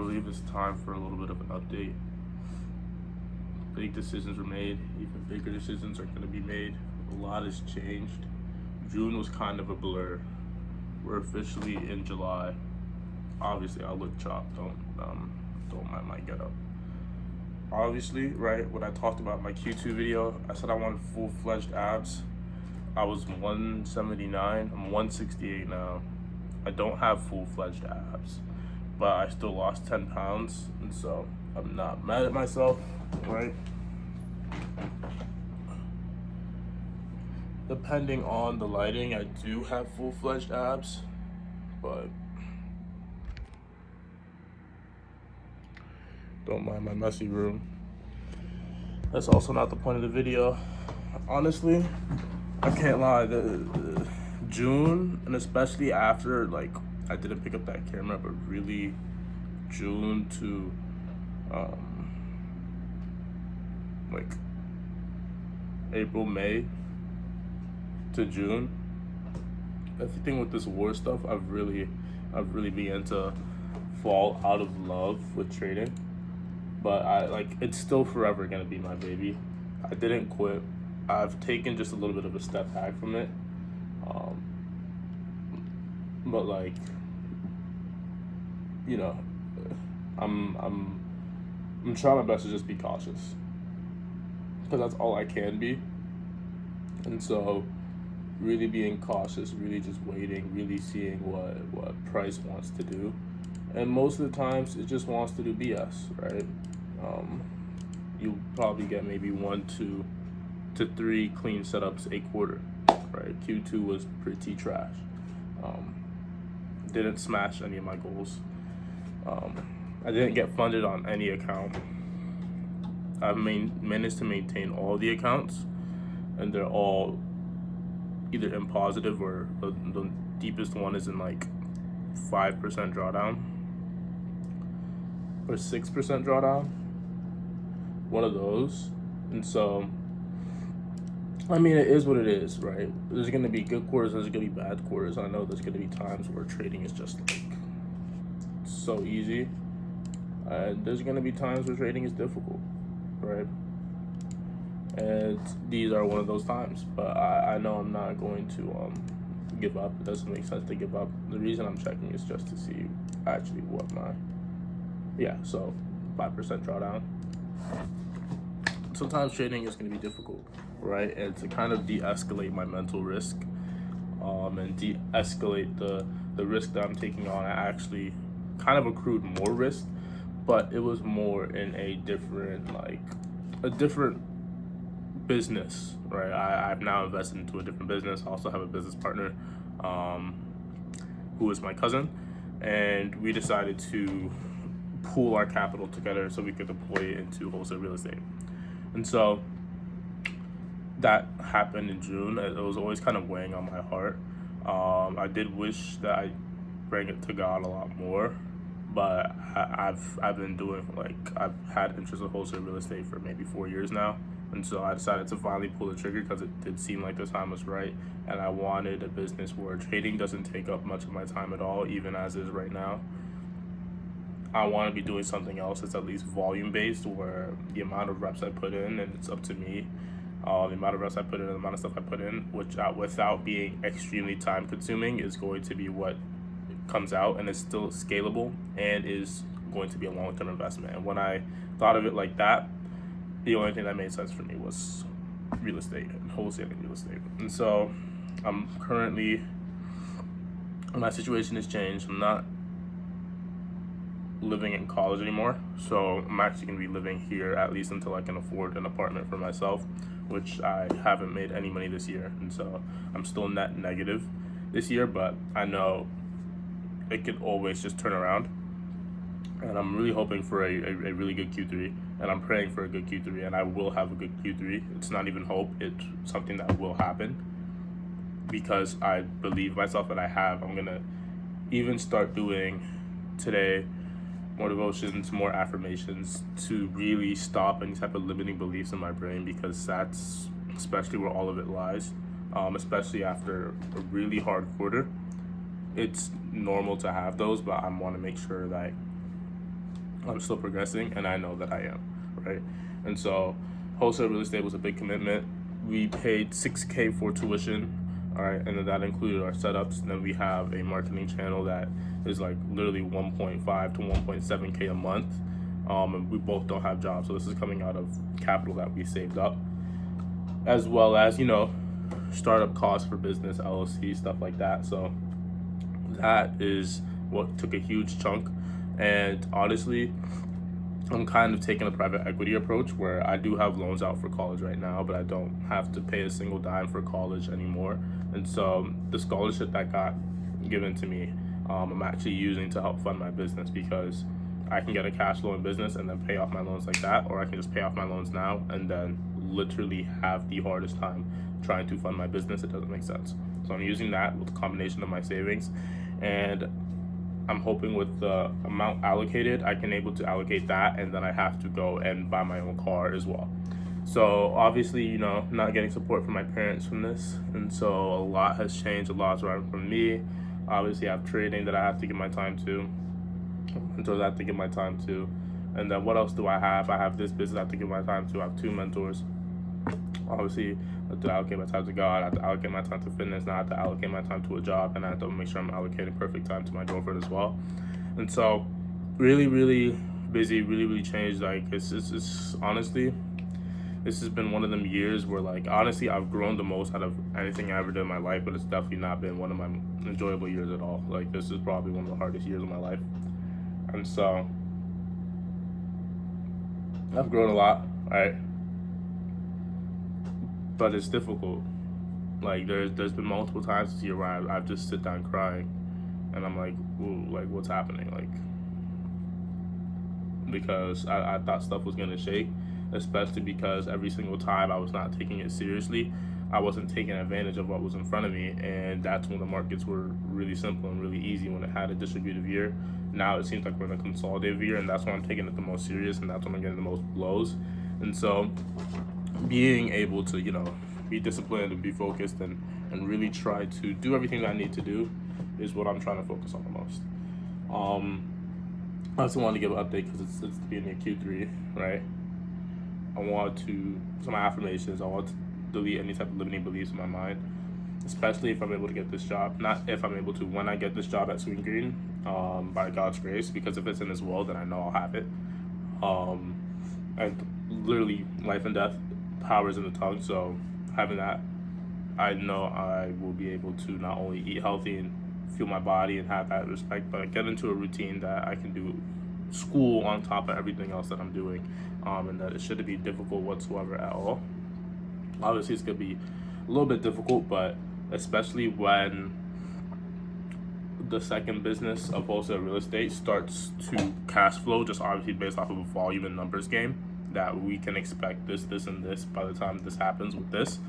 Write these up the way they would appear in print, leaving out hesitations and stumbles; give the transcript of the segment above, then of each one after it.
believe it's time for a little bit of an update. Big decisions were made, even bigger decisions are going to be made. A lot has changed. June was kind of a blur. We're officially in July. Obviously, I look chopped. Don't mind my getup. Obviously, right, when I talked about my Q2 video, I said I wanted full-fledged abs. I was 179. I'm 168 now. I don't have full-fledged abs, but I still lost 10 pounds, and so I'm not mad at myself, right? Depending on the lighting, I do have full-fledged abs, but don't mind my messy room. That's also not the point of the video. Honestly, I can't lie, the June, and especially after, like, I didn't pick up that camera, but really June to like April, May to June, everything with this war stuff, I've really began to fall out of love with trading. But it's still forever gonna be my baby. I didn't quit. I've taken just a little bit of a step back from it. But like, you know, I'm trying my best to just be cautious, because that's all I can be. And so really being cautious, really just waiting, really seeing what price wants to do. And most of the times it just wants to do BS, right? You'll probably get maybe 1, 2 to 3 clean setups a quarter, right? Q2 was pretty trash. Didn't smash any of my goals. I didn't get funded on any account. I've managed to maintain all the accounts, and they're all either in positive, or the deepest one is in like 5% drawdown or 6% drawdown, one of those. And so, I mean, it is what it is, right? There's going to be good quarters, there's going to be bad quarters. I know there's going to be times where trading is just like so easy, and there's going to be times where trading is difficult, right? And these are one of those times. But I know I'm not going to give up. It doesn't make sense to give up. The reason I'm checking is just to see actually what so 5% drawdown. Sometimes trading is going to be difficult, right? And to kind of de-escalate my mental risk, and de-escalate the risk that I'm taking on, I actually kind of accrued more risk, but it was more in a different business, right? I've now invested into a different business. I also have a business partner who is my cousin, and we decided to pool our capital together so we could deploy it into wholesale real estate. And so that happened in June. It was always kind of weighing on my heart. I did wish that I bring it to God a lot more, but I've been doing, like, I've had interest in wholesale real estate for maybe 4 years now. And so I decided to finally pull the trigger, because it did seem like the time was right, and I wanted a business where trading doesn't take up much of my time at all, even as is right now. I want to be doing something else that's at least volume based, where the amount of reps I put in, and it's up to me, the amount of reps I put in and the amount of stuff I put in, which without being extremely time consuming, is going to be what comes out, and it's still scalable and is going to be a long-term investment. And when I thought of it like that, the only thing that made sense for me was real estate and wholesaling real estate. And so I'm currently, my situation has changed. I'm not living in college anymore, so I'm actually going to be living here at least until I can afford an apartment for myself, which I haven't made any money this year. And so I'm still net negative this year, but I know it could always just turn around. And I'm really hoping for a really good Q3, and I'm praying for a good Q3, and I will have a good Q3. It's not even hope, it's something that will happen, because I believe myself that I'm gonna even start doing today more devotions, more affirmations, to really stop any type of limiting beliefs in my brain, because that's especially where all of it lies, especially after a really hard quarter. It's normal to have those, but I want to make sure that I'm still progressing, and I know that I am, right? And so wholesale real estate was a big commitment. We paid $6K for tuition, all right, and then that included our setups. And then we have a marketing channel that is like literally 1.5 to 1.7K a month. And we both don't have jobs, so this is coming out of capital that we saved up, as well as startup costs for business, LLC, stuff like that. So that is what took a huge chunk. And honestly, I'm kind of taking a private equity approach where I do have loans out for college right now, but I don't have to pay a single dime for college anymore. And so the scholarship that got given to me, I'm actually using to help fund my business, because I can get a cash flow in business and then pay off my loans like that, or I can just pay off my loans now and then literally have the hardest time trying to fund my business. It doesn't make sense. So I'm using that with a combination of my savings, and I'm hoping with the amount allocated, I can able to allocate that, and then I have to go and buy my own car as well. So obviously, not getting support from my parents from this, and so a lot has changed. A lot's arrived from me. Obviously, I have trading that I have to give my time to, mentors I have to give my time to, and then what else do I have? I have this business I have to give my time to. I have 2 mentors. Obviously, I have to allocate my time to God. I have to allocate my time to fitness. Now I have to allocate my time to a job, and I have to make sure I'm allocating perfect time to my girlfriend as well. And so, really, really busy. Really, really changed. Like it's honestly, this has been one of them years where, like, honestly, I've grown the most out of anything I ever did in my life, but it's definitely not been one of my enjoyable years at all. Like, this is probably one of the hardest years of my life. And so I've grown a lot, right? But it's difficult. Like, there's been multiple times this year where I've just sit down crying, and I'm like, ooh, like, what's happening? Like, because I thought stuff was gonna shake, especially because every single time I was not taking it seriously. I wasn't taking advantage of what was in front of me, and that's when the markets were really simple and really easy when it had a distributive year. Now it seems like we're in a consolidative year, and that's when I'm taking it the most serious, and that's when I'm getting the most blows. And so, being able to, be disciplined and be focused and really try to do everything that I need to do is what I'm trying to focus on the most. I also wanted to give an update because it's the beginning of Q3, right? I want to, some my affirmations, I want to delete any type of limiting beliefs in my mind, especially if I'm able to get this job. Not if I'm able to, when I get this job at Sweet Green, by God's grace, because if it's in His will, then I know I'll have it. And literally, life and death powers in the tongue, so having that, I know I will be able to not only eat healthy and fuel my body and have that respect, but get into a routine that I can do school on top of everything else that I'm doing, and that it shouldn't be difficult whatsoever at all. Obviously, it's gonna be a little bit difficult, but especially when the second business of wholesale real estate starts to cash flow, just obviously based off of a volume and numbers game, that we can expect this, and this by the time this happens with this.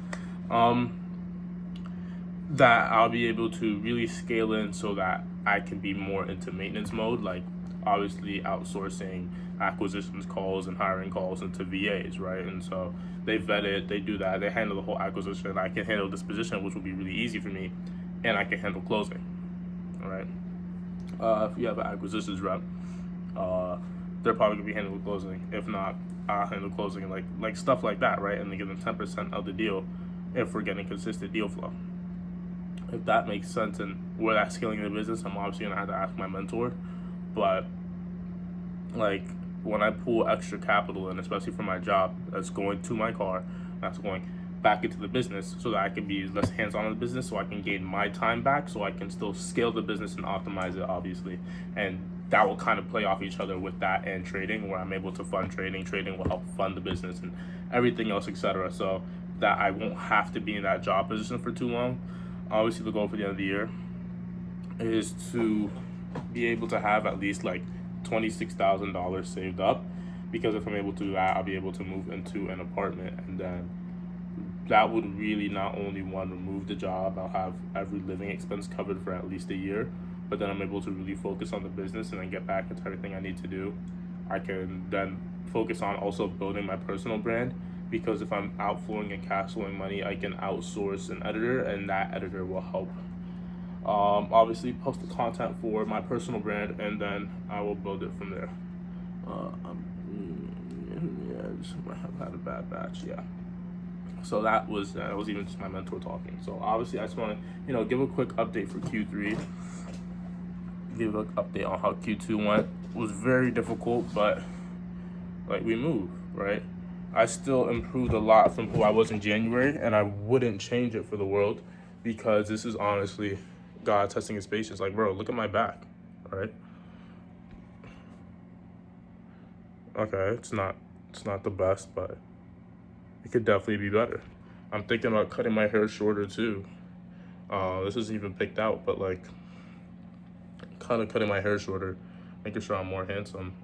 That I'll be able to really scale in so that I can be more into maintenance mode, like obviously outsourcing acquisitions calls and hiring calls into VAs, right? And so they vet it, they do that, they handle the whole acquisition. I can handle disposition, which will be really easy for me, and I can handle closing, all right? If you have an acquisitions rep, they're probably gonna be handling closing. If not, I'll handle closing, like stuff like that, right? And they give them 10% of the deal if we're getting consistent deal flow. If that makes sense, and where that's scaling the business, I'm obviously gonna have to ask my mentor. But like, when I pull extra capital in, especially for my job, that's going to my car, that's going back into the business, so that I can be less hands-on in the business, so I can gain my time back, so I can still scale the business and optimize it, obviously. And that will kind of play off each other with that and trading, where I'm able to fund trading. Trading will help fund the business and everything else, etc. So that I won't have to be in that job position for too long. Obviously, the goal for the end of the year is to be able to have at least like $26,000 saved up, because if I'm able to do that, I'll be able to move into an apartment, and then that would really not only remove the job, I'll have every living expense covered for at least a year, but then I'm able to really focus on the business and then get back into everything I need to do. I can then focus on also building my personal brand, because if I'm outflowing and cash flowing money, I can outsource an editor, and that editor will help obviously post the content for my personal brand, and then I will build it from there. Yeah, just might have had a bad batch. Yeah. So that was even just my mentor talking. So obviously, I just want to give a quick update for Q3. Give a update on how Q2 went. It was very difficult, but like we moved, right? I still improved a lot from who I was in January, and I wouldn't change it for the world, because this is honestly God testing his patience. Like, bro, look at my back, right? Okay, it's not the best, but it could definitely be better. I'm thinking about cutting my hair shorter too. This isn't even picked out, but like kind of cutting my hair shorter, making sure I'm more handsome,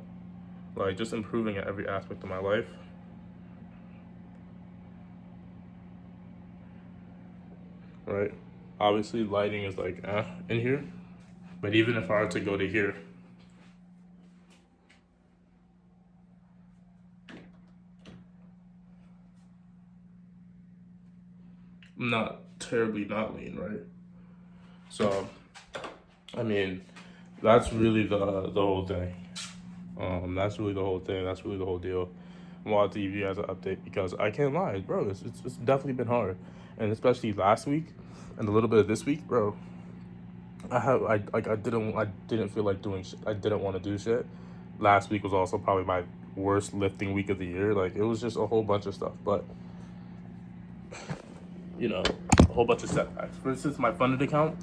like just improving at every aspect of my life. Right? Obviously, lighting is like in here, but even if I were to go to here, I'm not terribly not lean, right? So, I mean, that's really the whole thing. That's really the whole thing. That's really the whole deal. I wanted to give you guys an update because I can't lie, bro. It's definitely been hard, and especially last week and a little bit of this week, bro. I didn't feel like doing shit. I didn't want to do shit. Last week was also probably my worst lifting week of the year. Like, it was just a whole bunch of stuff, but a whole bunch of setbacks. For instance, my funded account,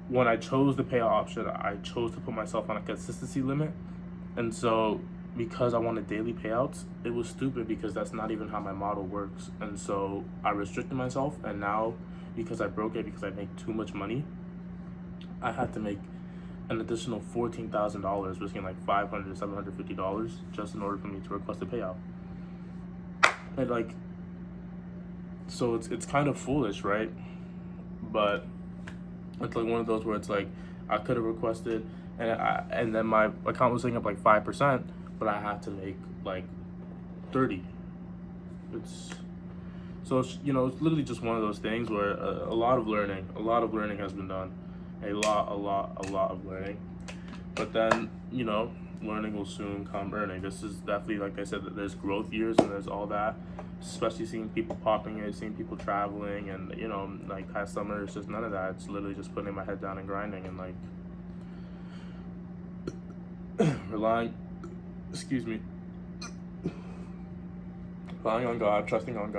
when I chose the payout option, I chose to put myself on a consistency limit. And so because I wanted daily payouts, it was stupid because that's not even how my model works. And so I restricted myself, and now because I broke it because I make too much money, I had to make an additional $14,000, risking like $500, $750 just in order for me to request a payout. And like, so it's kind of foolish, right? But it's like one of those where it's like I could have requested, and then my account was sitting up like 5%, but I had to make like 30. It's literally just one of those things where a lot of learning has been done, a lot of learning. But then learning will soon come earning. This is definitely, like I said, that there's growth years and there's all that, especially seeing people popping in, seeing people traveling, and like past summer, it's just none of that. It's literally just putting my head down and grinding and like relying on God, trusting in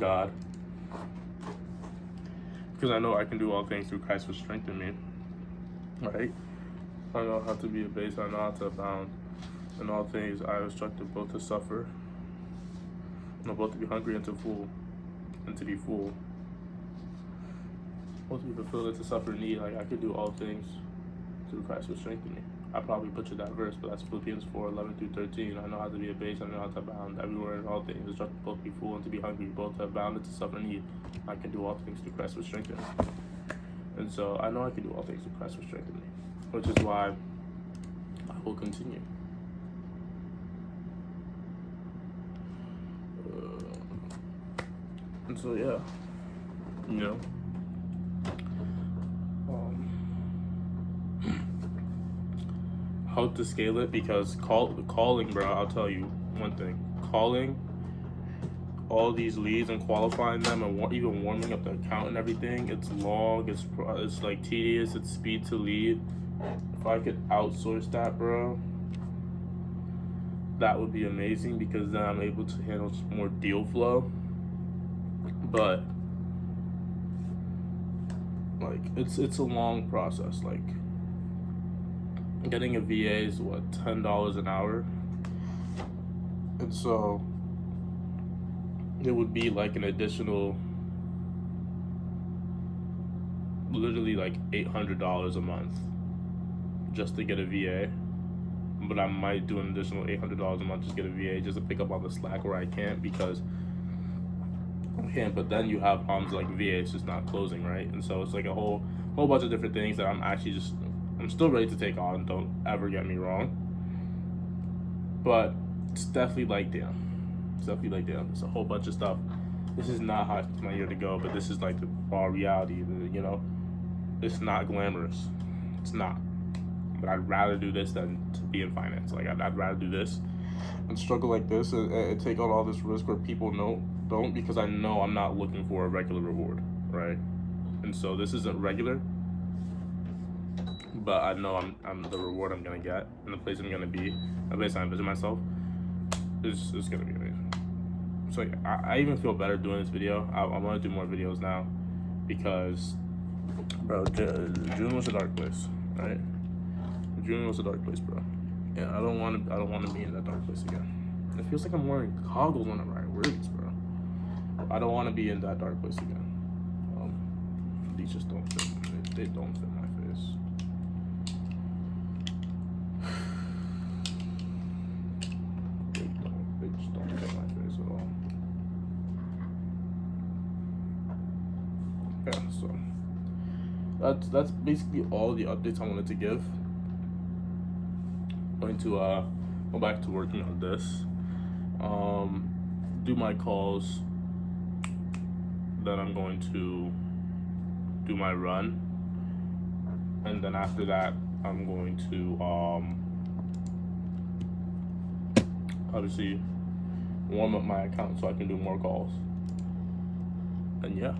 God, because I know I can do all things through Christ who strengthens me, right? I know how to be abased, I know how to abound. In all things, I am instructed both to suffer, both to be hungry and to be full. Both to be fulfilled and to suffer need. Like, I could do all things through Christ who strengthens me. I probably butchered that verse, but that's Philippians 4:11-13. I know how to be abased, I know how to abound. Everywhere in all things, instructed both to be full and to be hungry, both to abound and to suffer need. I can do all things through Christ who strengthens me. And so I know I can do all things through Christ who strengthens me, which is why I will continue. And so yeah, how to scale it, because calling, bro. I'll tell you one thing: calling all these leads and qualifying them, and even warming up the account and everything. It's long. It's like tedious. It's speed to lead. If I could outsource that, bro, that would be amazing, because then I'm able to handle more deal flow. But like, it's a long process. Like, getting a VA is what, $10 an hour, and so it would be like an additional, literally like $800 a month just to get a VA. But I might do an additional $800 a month just to get a VA, just to pick up on the slack where I can't, because I can't. But then you have problems like VA is just not closing, right? And so it's like a whole bunch of different things that I'm still ready to take on. Don't ever get me wrong, but it's definitely like damn. It's a whole bunch of stuff. This is not how I expect my year to go, but this is like the raw reality. It's not glamorous. It's not. but I'd rather do this than to be in finance. Like I'd rather do this and struggle like this and take on all this risk where people don't, because I know I'm not looking for a regular reward, right? And so this isn't regular, but I know I'm the reward I'm gonna get and the place I'm gonna be, the place I envision myself is gonna be amazing. So yeah, I even feel better doing this video. I want to do more videos now because, bro, June was a dark place, right? June was a dark place, bro. Yeah, I don't want to be in that dark place again. It feels like I'm wearing goggles when I write words, bro. I don't want to be in that dark place again. These just don't fit. They don't fit my face. They just don't fit my face at all. Yeah, so that's basically all the updates I wanted to give. Going to go back to working on this. Do my calls. Then I'm going to do my run, and then after that I'm going to obviously warm up my account so I can do more calls. And yeah.